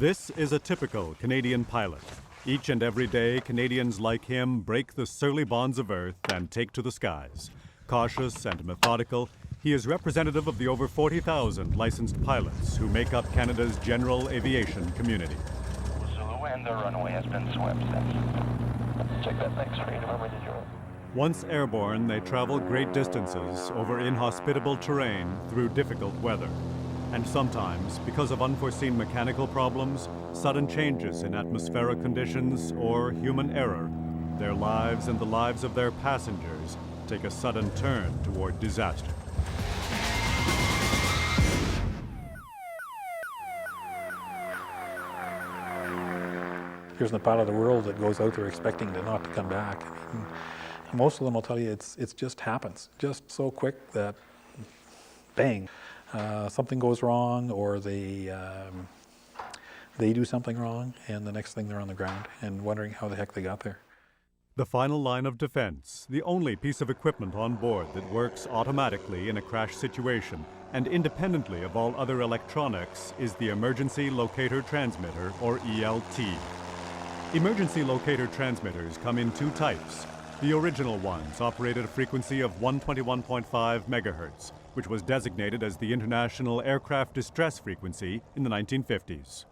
This is a typical Canadian pilot. Each and every day, Canadians like him break the surly bonds of Earth and take to the skies. Cautious and methodical, he is representative of the over 40,000 licensed pilots who make up Canada's general aviation community. Zulu, and the runway has been swept since. Check that next freedom, I'm ready to join. Once airborne, they travel great distances over inhospitable terrain through difficult weather. And sometimes, because of unforeseen mechanical problems, sudden changes in atmospheric conditions, or human error, their lives and the lives of their passengers take a sudden turn toward disaster. There isn't a part of the world that goes out there expecting to not to come back. I mean, most of them will tell you it just happens, just so quick that bang. Something goes wrong, or they do something wrong, and the next thing they're on the ground and wondering how the heck they got there. The final line of defense, the only piece of equipment on board that works automatically in a crash situation and independently of all other electronics, is the Emergency Locator Transmitter, or ELT. Emergency locator transmitters come in two types. The original ones operate at a frequency of 121.5 megahertz, which was designated as the International Aircraft Distress Frequency in the 1950s.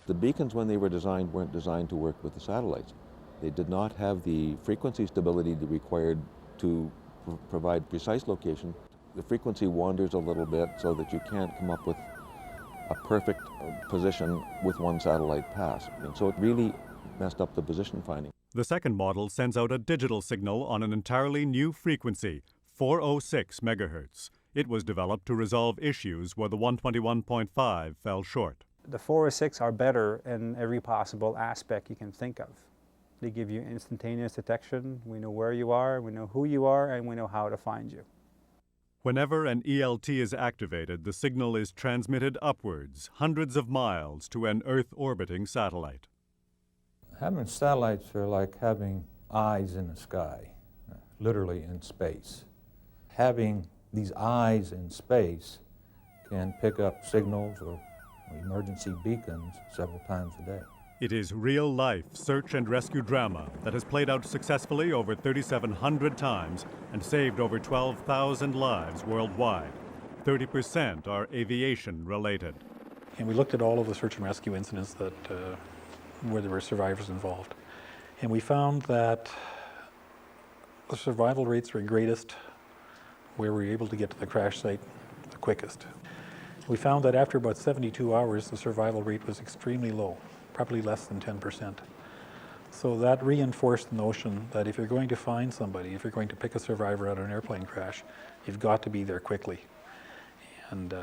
The beacons, when they were designed, weren't designed to work with the satellites. They did not have the frequency stability required to provide precise location. The frequency wanders a little bit so that you can't come up with a perfect position with one satellite pass. And so it really messed up the position finding. The second model sends out a digital signal on an entirely new frequency, 406 megahertz. It was developed to resolve issues where the 121.5 fell short. The 406 are better in every possible aspect you can think of. They give you instantaneous detection. We know where you are, we know who you are, and we know how to find you. Whenever an ELT is activated, the signal is transmitted upwards, hundreds of miles, to an Earth-orbiting satellite. Having satellites are like having eyes in the sky, literally in space. Having these eyes in space can pick up signals or emergency beacons several times a day. It is real-life search and rescue drama that has played out successfully over 3,700 times and saved over 12,000 lives worldwide. 30% are aviation-related. And we looked at all of the search and rescue incidents that where there were survivors involved. And we found that the survival rates were greatest where we were able to get to the crash site the quickest. We found that after about 72 hours, the survival rate was extremely low, probably less than 10%. So that reinforced the notion that if you're going to find somebody, if you're going to pick a survivor out of an airplane crash, you've got to be there quickly. And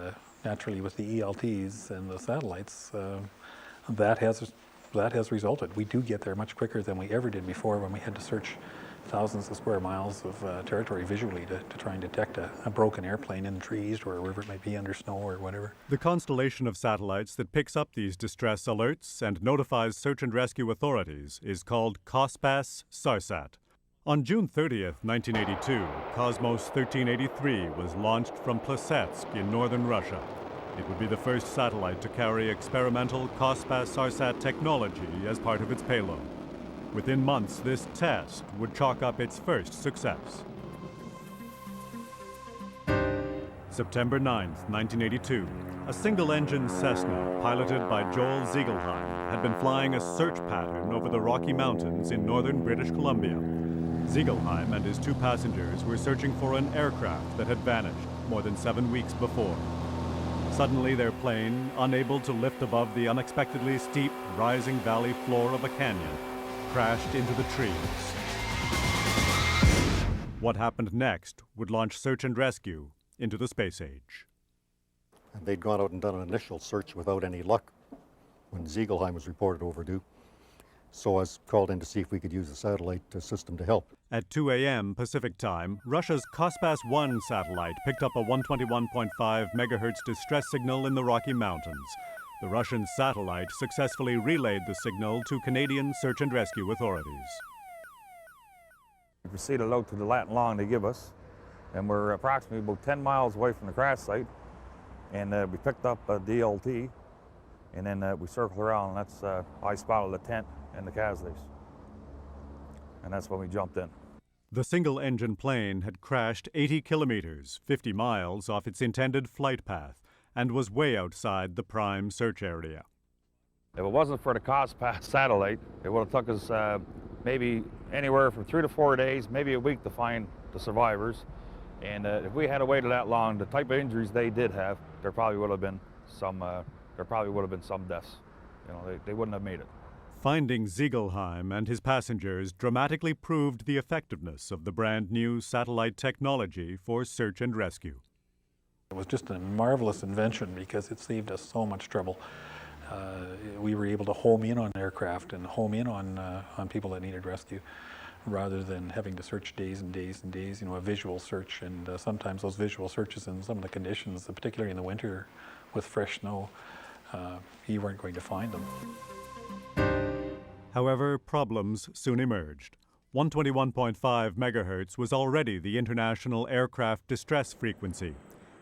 naturally with the ELTs and the satellites, that has resulted. We do get there much quicker than we ever did before when we had to search thousands of square miles of territory visually to try and detect a broken airplane in trees or wherever it might be, under snow or whatever. The constellation of satellites that picks up these distress alerts and notifies search and rescue authorities is called COSPAS-SARSAT. On June 30th, 1982, Cosmos 1383 was launched from Plesetsk in northern Russia. It would be the first satellite to carry experimental COSPAS-SARSAT technology as part of its payload. Within months, this test would chalk up its first success. September 9th, 1982, a single-engine Cessna piloted by Joel Ziegelheim had been flying a search pattern over the Rocky Mountains in northern British Columbia. Ziegelheim and his two passengers were searching for an aircraft that had vanished more than 7 weeks before. Suddenly, their plane, unable to lift above the unexpectedly steep, rising valley floor of a canyon, crashed into the trees. What happened next would launch search and rescue into the space age. And they'd gone out and done an initial search without any luck when Ziegelheim was reported overdue. So I was called in to see if we could use the satellite system to help. At 2 a.m. Pacific time, Russia's COSPAS-1 satellite picked up a 121.5 megahertz distress signal in the Rocky Mountains. The Russian satellite successfully relayed the signal to Canadian search and rescue authorities. We proceeded out to the Latin Long they give us, and we're approximately about 10 miles away from the crash site, and we picked up a DLT, And then we circled around, and that's, I spotted the tent and the casualties. And that's when we jumped in. The single-engine plane had crashed 80 kilometers, 50 miles off its intended flight path, and was way outside the prime search area. If it wasn't for the COSPAS satellite, it would have took us maybe anywhere from 3 to 4 days, maybe a week to find the survivors. And if we had waited that long, the type of injuries they did have, there probably would have been some deaths. You know, they wouldn't have made it. Finding Ziegelheim and his passengers dramatically proved the effectiveness of the brand new satellite technology for search and rescue. It was just a marvelous invention because it saved us so much trouble. We were able to home in on aircraft and home in on people that needed rescue, rather than having to search days and days and days, you know, a visual search. And sometimes those visual searches in some of the conditions, particularly in the winter with fresh snow, you weren't going to find them. However, problems soon emerged. 121.5 megahertz was already the international aircraft distress frequency.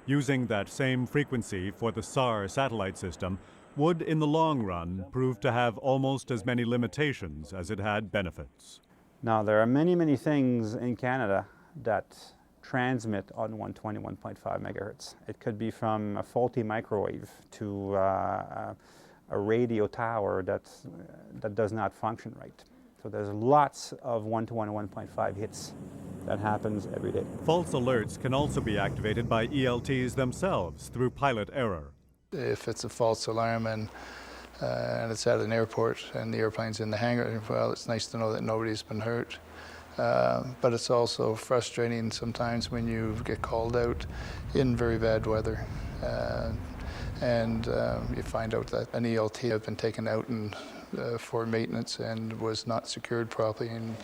Using that same frequency for the SAR satellite system would, in the long run, prove to have almost as many limitations as it had benefits. Now, there are many, many things in Canada that transmit on 121.5 megahertz. It could be from a faulty microwave to a radio tower that does not function right. So there's lots of 1 to 1.5 hits that happens every day. False alerts can also be activated by ELTs themselves through pilot error. If it's a false alarm and it's at an airport and the airplane's in the hangar, well, it's nice to know that nobody's been hurt. But it's also frustrating sometimes when you get called out in very bad weather. And you find out that an ELT had been taken out for maintenance and was not secured properly, and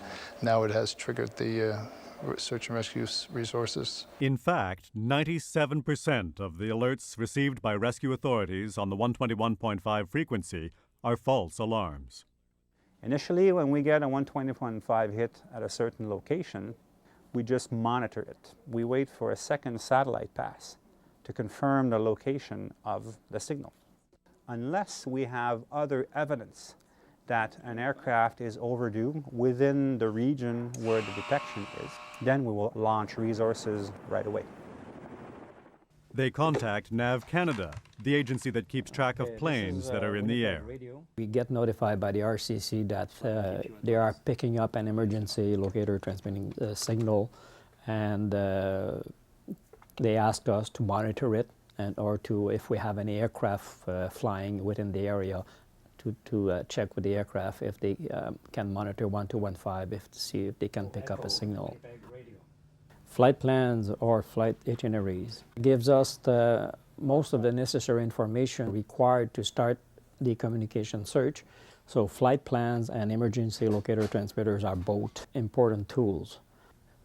now it has triggered the search and rescue resources. In fact, 97% of the alerts received by rescue authorities on the 121.5 frequency are false alarms. Initially, when we get a 121.5 hit at a certain location, we just monitor it. We wait for a second satellite pass to confirm the location of the signal. Unless we have other evidence that an aircraft is overdue within the region where the detection is, then we will launch resources right away. They contact NAV Canada, the agency that keeps track of planes that are in the air. We get notified by the RCC that they are picking up an emergency locator transmitting signal, and they ask us to monitor it, or to, if we have any aircraft flying within the area, to check with the aircraft if they can monitor 121.5, to see if they can pick up a signal. Flight plans or flight itineraries gives us most of the necessary information required to start the communication search. So flight plans and emergency locator transmitters are both important tools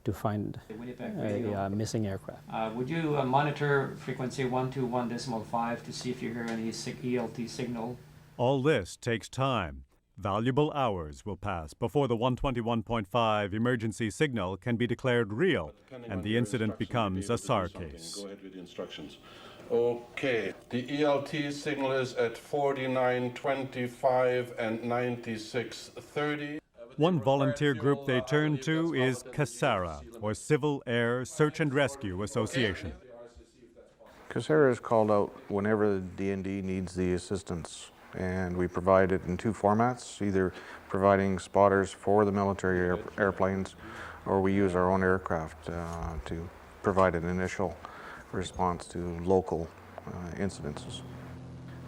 to find a missing aircraft. Would you monitor frequency 121.5 to see if you hear any ELT signal? All this takes time. Valuable hours will pass before the 121.5 emergency signal can be declared real, and the incident becomes a SAR case. Go ahead with the instructions. Okay, the ELT signal is at 49.25 and 96.30. One volunteer group they turn to is CASARA, or Civil Air Search and Rescue Association. CASARA is called out whenever the D&D needs the assistance, and we provide it in two formats, either providing spotters for the military airplanes, or we use our own aircraft to provide an initial response to local incidences.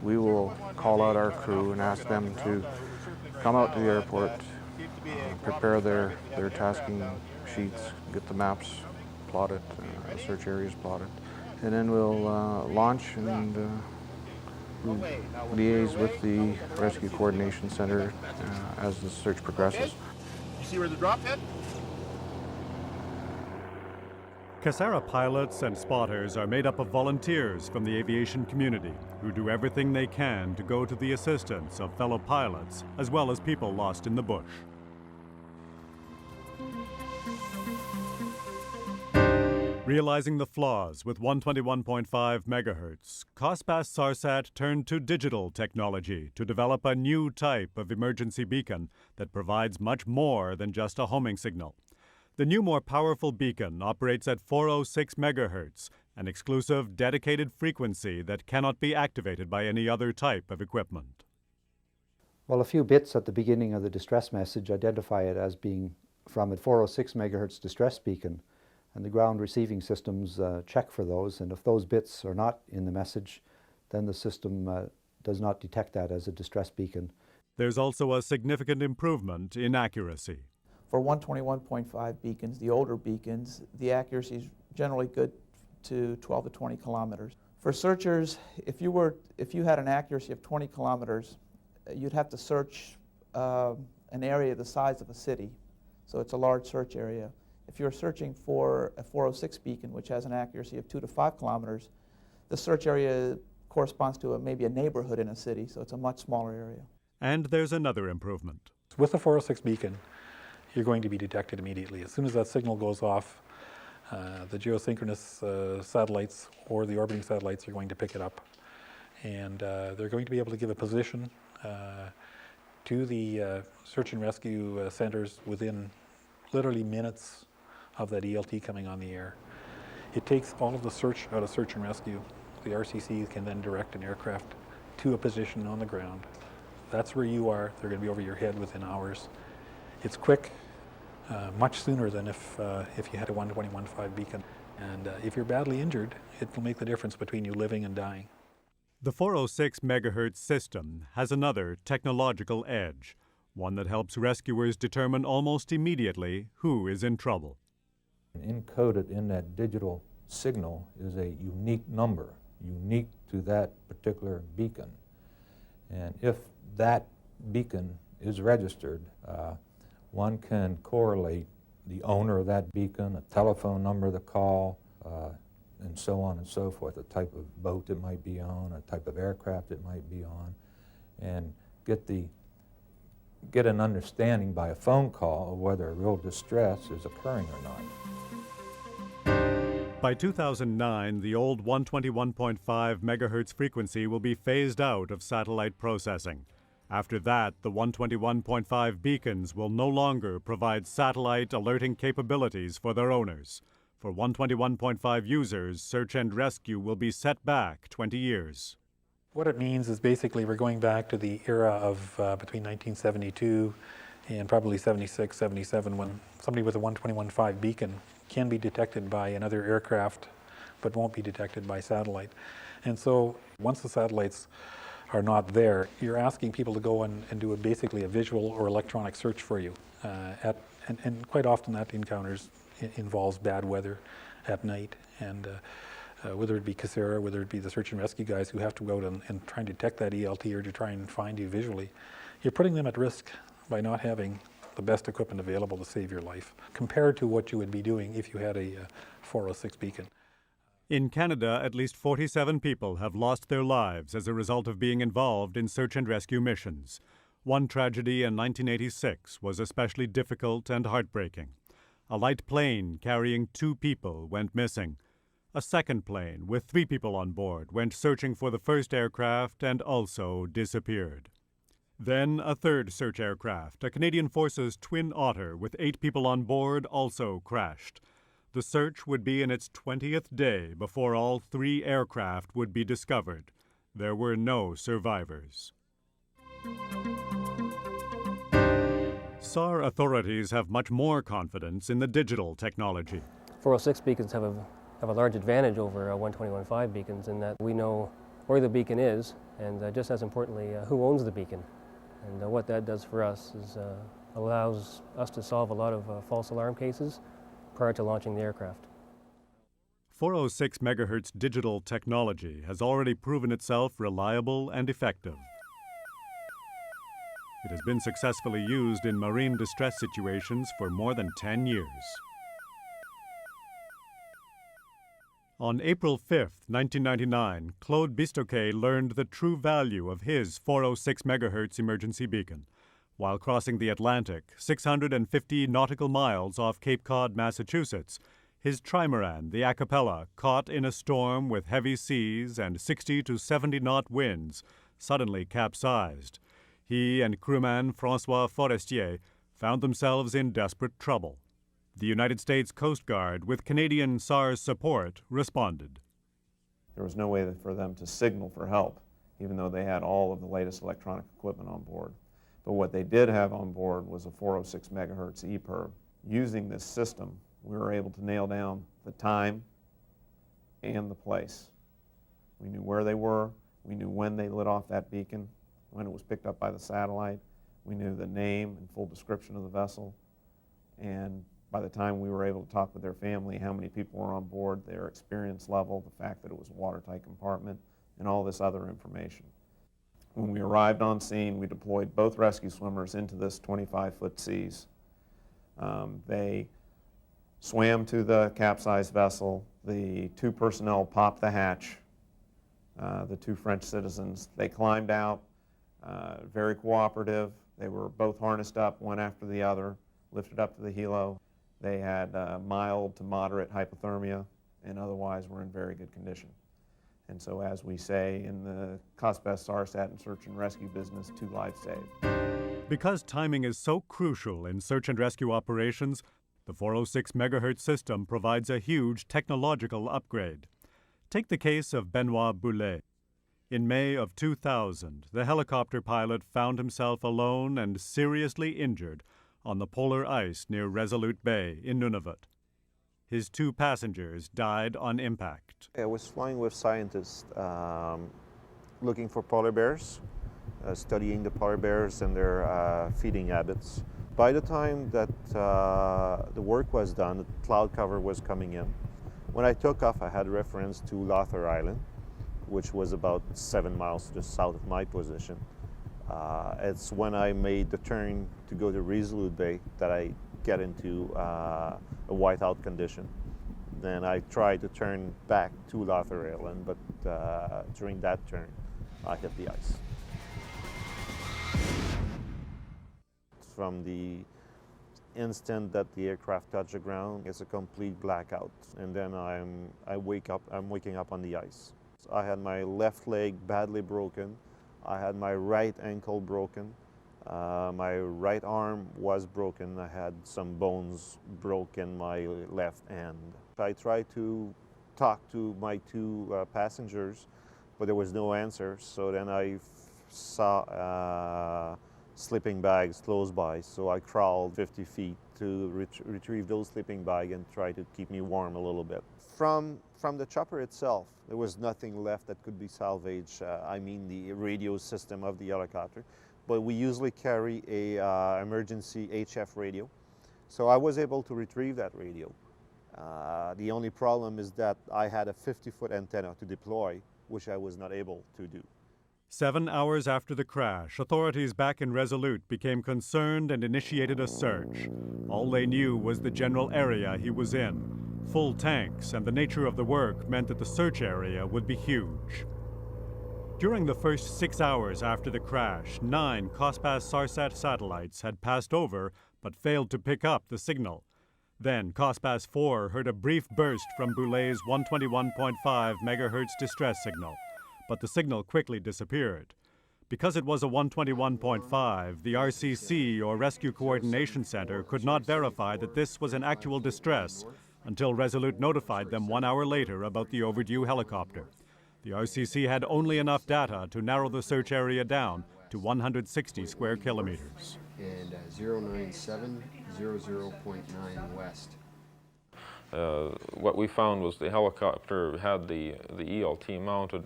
We will call out our crew and ask them to come out to the airport, prepare their tasking sheets, get the maps plotted, search areas plotted, and then we'll launch and liaise with the Rescue Coordination Center as the search progresses. You see where the drop hit? CASARA pilots and spotters are made up of volunteers from the aviation community who do everything they can to go to the assistance of fellow pilots as well as people lost in the bush. Realizing the flaws with 121.5 megahertz, COSPAS SARSAT turned to digital technology to develop a new type of emergency beacon that provides much more than just a homing signal. The new, more powerful beacon operates at 406 megahertz, an exclusive, dedicated frequency that cannot be activated by any other type of equipment. Well, a few bits at the beginning of the distress message identify it as being from a 406 megahertz distress beacon, and the ground receiving systems check for those, and if those bits are not in the message, then the system does not detect that as a distress beacon. There's also a significant improvement in accuracy. For 121.5 beacons, the older beacons, the accuracy is generally good to 12 to 20 kilometers. For searchers, if you had an accuracy of 20 kilometers, you'd have to search an area the size of a city, so it's a large search area. If you're searching for a 406 beacon, which has an accuracy of 2 to 5 kilometers, the search area corresponds to maybe a neighborhood in a city, so it's a much smaller area. And there's another improvement. With the 406 beacon, you're going to be detected immediately. As soon as that signal goes off, the geosynchronous satellites or the orbiting satellites are going to pick it up. And they're going to be able to give a position to the search and rescue centers within literally minutes of that ELT coming on the air. It takes all of the search out of search and rescue. The RCC can then direct an aircraft to a position on the ground. That's where you are. They're going to be over your head within hours. It's quick, much sooner than if you had a 121.5 beacon. And if you're badly injured, it will make the difference between you living and dying. The 406 megahertz system has another technological edge, one that helps rescuers determine almost immediately who is in trouble. Encoded in that digital signal is a unique number, unique to that particular beacon. And if that beacon is registered, one can correlate the owner of that beacon, a telephone number to call, and so on and so forth, a type of boat it might be on, a type of aircraft it might be on, and get an understanding by a phone call of whether a real distress is occurring or not. By 2009, the old 121.5 megahertz frequency will be phased out of satellite processing. After that, the 121.5 beacons will no longer provide satellite alerting capabilities for their owners. For 121.5 users, search and rescue will be set back 20 years. What it means is basically we're going back to the era of between 1972 and probably 76, 77, when somebody with a 121.5 beacon can be detected by another aircraft but won't be detected by satellite. And so once the satellites are not there, you're asking people to go and do basically a visual or electronic search for you. And quite often that involves bad weather at night, and whether it be Casera, whether it be the search and rescue guys who have to go out and try and detect that ELT or to try and find you visually, you're putting them at risk by not having the best equipment available to save your life, compared to what you would be doing if you had a 406 beacon. In Canada, at least 47 people have lost their lives as a result of being involved in search and rescue missions. One tragedy in 1986 was especially difficult and heartbreaking. A light plane carrying 2 people went missing. A second plane with 3 people on board went searching for the first aircraft and also disappeared. Then a third search aircraft, a Canadian Forces Twin Otter with 8 people on board, also crashed. The search would be in its 20th day before all 3 aircraft would be discovered. There were no survivors. SAR authorities have much more confidence in the digital technology. 406 beacons have a large advantage over 121.5 beacons in that we know where the beacon is, and just as importantly, who owns the beacon. And what that does for us is allows us to solve a lot of false alarm cases prior to launching the aircraft. 406 megahertz digital technology has already proven itself reliable and effective. It has been successfully used in marine distress situations for more than 10 years. On April 5, 1999, Claude Bistoquet learned the true value of his 406 megahertz emergency beacon. While crossing the Atlantic, 650 nautical miles off Cape Cod, Massachusetts, His trimaran, the Acapella, caught in a storm with heavy seas and 60 to 70 knot winds, suddenly capsized. He and crewman Francois Forestier found themselves in desperate trouble. The United States Coast Guard, with Canadian SAR's support, responded. There was no way for them to signal for help, even though they had all of the latest electronic equipment on board. But what they did have on board was a 406 megahertz EPIRB. Using this system, we were able to nail down the time and the place. We knew where they were, we knew when they lit off that beacon, when it was picked up by the satellite, we knew the name and full description of the vessel, and by the time we were able to talk with their family, how many people were on board, their experience level, the fact that it was a watertight compartment, and all this other information. When we arrived on scene, we deployed both rescue swimmers into this 25-foot seas. They swam to the capsized vessel. The two personnel popped the hatch, the two French citizens. They climbed out, very cooperative. They were both harnessed up, one after the other, lifted up to the helo. They had mild to moderate hypothermia and otherwise were in very good condition. And so, as we say in the cost-best SARSAT and search and rescue business, 2 lives saved. Because timing is so crucial in search and rescue operations, the 406 megahertz system provides a huge technological upgrade. Take the case of Benoit Boulet. In May of 2000, the helicopter pilot found himself alone and seriously injured on the polar ice near Resolute Bay in Nunavut. His 2 passengers died on impact. I was flying with scientists looking for polar bears, studying the polar bears and their feeding habits. By the time that the work was done, the cloud cover was coming in. When I took off, I had reference to Lothar Island, which was about 7 miles just south of my position. It's when I made the turn to go to Resolute Bay that I get into a whiteout condition. Then I tried to turn back to Lothar Island, but during that turn, I hit the ice. From the instant that the aircraft touched the ground, it's a complete blackout, and then I'm waking up on the ice. I had my left leg badly broken. I had my right ankle broken. My right arm was broken. I had some bones broken in my left hand. I tried to talk to my 2 passengers, but there was no answer. So then I saw sleeping bags close by. So I crawled 50 feet to retrieve those sleeping bags and try to keep me warm a little bit. From the chopper itself, there was nothing left that could be salvaged. I mean the radio system of the helicopter. But we usually carry a emergency HF radio. So I was able to retrieve that radio. The only problem is that I had a 50-foot antenna to deploy, which I was not able to do. 7 hours after the crash, authorities back in Resolute became concerned and initiated a search. All they knew was the general area he was in. Full tanks and the nature of the work meant that the search area would be huge. During the first 6 hours after the crash, 9 COSPAS SARSAT satellites had passed over but failed to pick up the signal. Then COSPAS 4 heard a brief burst from Boulet's 121.5 megahertz distress signal, but the signal quickly disappeared. Because it was a 121.5, the RCC, or Rescue Coordination Center, could not verify that this was an actual distress until Resolute notified them 1 hour later about the overdue helicopter. The RCC had only enough data to narrow the search area down to 160 square kilometers. And 09700.9 west. What we found was the helicopter had the ELT mounted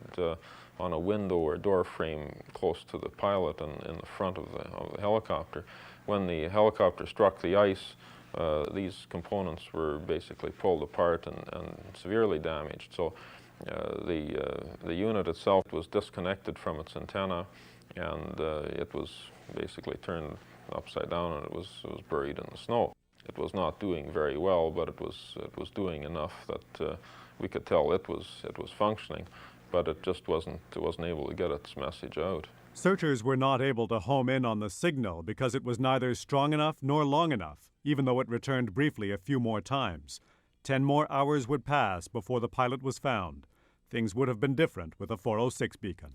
on a window or door frame close to the pilot and in the front of the helicopter. When the helicopter struck the ice, these components were basically pulled apart and severely damaged. So the unit itself was disconnected from its antenna, and it was basically turned upside down, and it was buried in the snow. It was not doing very well, but it was doing enough that we could tell it was functioning, but it just wasn't able to get its message out. Searchers were not able to home in on the signal because it was neither strong enough nor long enough, even though it returned briefly a few more times. 10 more hours would pass before the pilot was found. Things would have been different with a 406 beacon.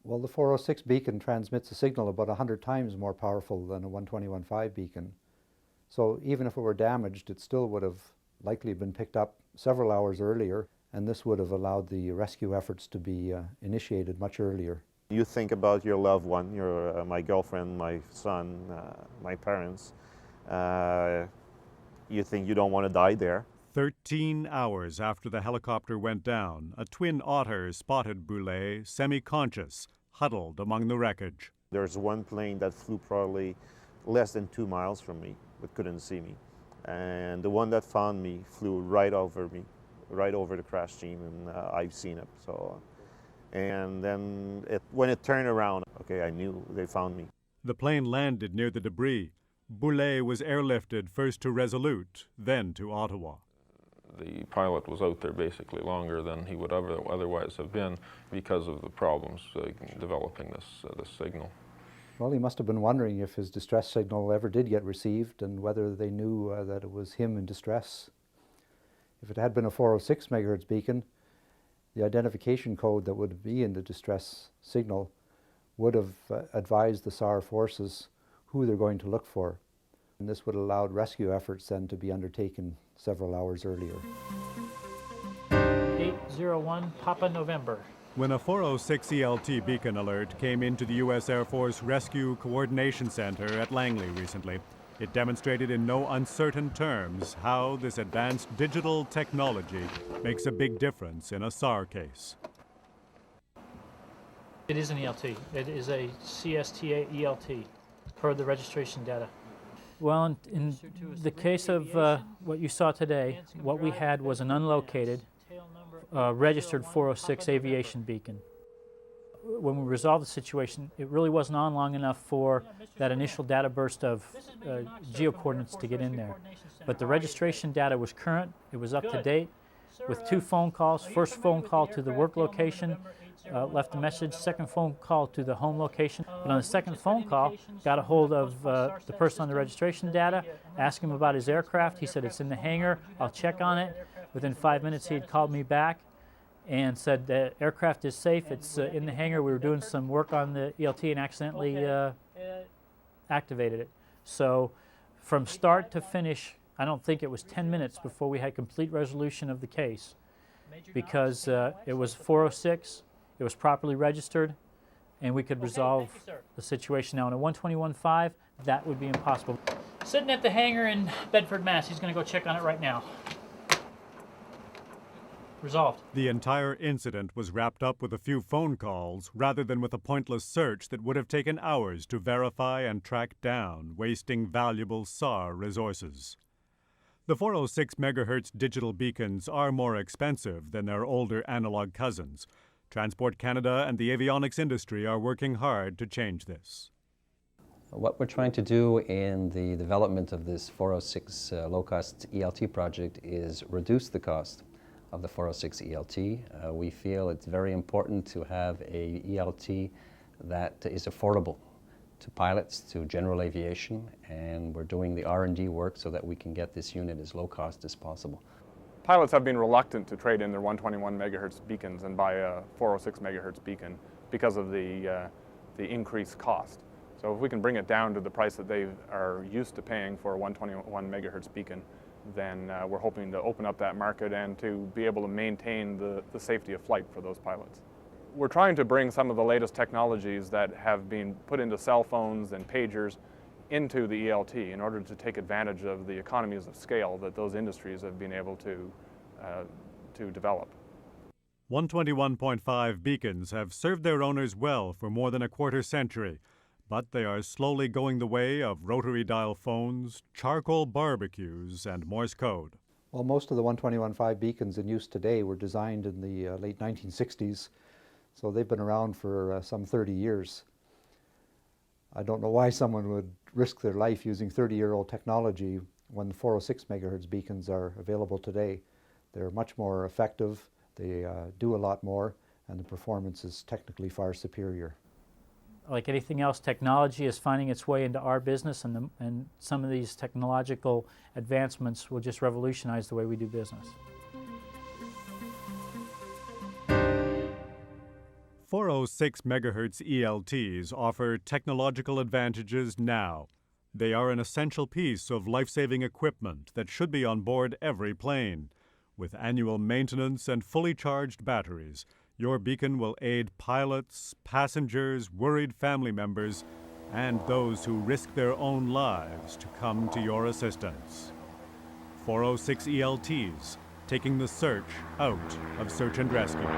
Well, the 406 beacon transmits a signal about 100 times more powerful than a 121.5 beacon. So even if it were damaged, it still would have likely been picked up several hours earlier, and this would have allowed the rescue efforts to be initiated much earlier. You think about your loved one, my girlfriend, my son, my parents. You think you don't want to die there. 13 hours after the helicopter went down, a twin otter spotted Boulay semi-conscious, huddled among the wreckage. There's one plane that flew probably less than 2 miles from me, but couldn't see me. And the one that found me flew right over me, right over the crash team, and I've seen it. So, and then when it turned around, okay, I knew they found me. The plane landed near the debris. Boulay was airlifted first to Resolute, then to Ottawa. The pilot was out there basically longer than he would otherwise have been because of the problems developing this signal. Well, he must have been wondering if his distress signal ever did get received and whether they knew that it was him in distress. If it had been a 406 megahertz beacon, the identification code that would be in the distress signal would have advised the SAR forces who they're going to look for. And this would have allowed rescue efforts then to be undertaken several hours earlier. 801 Papa November. When a 406 ELT beacon alert came into the U.S. Air Force Rescue Coordination Center at Langley recently, it demonstrated in no uncertain terms how this advanced digital technology makes a big difference in a SAR case. It is an ELT. It is a CSTA ELT per the registration data. Well, in the case of what you saw today, what we had was an unlocated, registered 406 aviation beacon. When we resolved the situation, it really wasn't on long enough for that initial data burst of geo-coordinates to get in there. But the registration data was current, it was up to date, with 2 phone calls. First phone call to the work location, left a message, second phone call to the home location. But on the second phone call, got a hold of the person on the registration data, asked him about his aircraft. He said, it's in the hangar, I'll check on it. Within 5 minutes, he had called me back and said the aircraft is safe, it's in the hangar. We were doing some work on the ELT and accidentally activated it. So from start to finish, I don't think it was 10 minutes before we had complete resolution of the case, because it was 406, it was properly registered, and we could resolve the situation. Now in a 121.5, that would be impossible. Sitting at the hangar in Bedford, Mass. He's going to go check on it right now. Resolved. The entire incident was wrapped up with a few phone calls rather than with a pointless search that would have taken hours to verify and track down, wasting valuable SAR resources. The 406 megahertz digital beacons are more expensive than their older analog cousins. Transport Canada and the avionics industry are working hard to change this. What we're trying to do in the development of this 406 low-cost ELT project is reduce the cost of the 406 ELT. We feel it's very important to have a ELT that is affordable to pilots, to general aviation, and we're doing the R&D work so that we can get this unit as low cost as possible. Pilots have been reluctant to trade in their 121 megahertz beacons and buy a 406 megahertz beacon because of the increased cost. So if we can bring it down to the price that they are used to paying for a 121 megahertz beacon, then we're hoping to open up that market and to be able to maintain the safety of flight for those pilots. We're trying to bring some of the latest technologies that have been put into cell phones and pagers into the ELT in order to take advantage of the economies of scale that those industries have been able to develop. 121.5 beacons have served their owners well for more than a quarter century, but they are slowly going the way of rotary dial phones, charcoal barbecues, and Morse code. Well, most of the 121.5 beacons in use today were designed in the late 1960s, so they've been around for some 30 years. I don't know why someone would risk their life using 30-year-old technology when the 406 megahertz beacons are available today. They're much more effective, they do a lot more, and the performance is technically far superior. like anything else, technology is finding its way into our business, and some of these technological advancements will just revolutionize the way we do business. 406 megahertz ELTs offer technological advantages now. They are an essential piece of life-saving equipment that should be on board every plane. With annual maintenance and fully charged batteries, your beacon will aid pilots, passengers, worried family members, and those who risk their own lives to come to your assistance. 406 ELTs, taking the search out of search and rescue.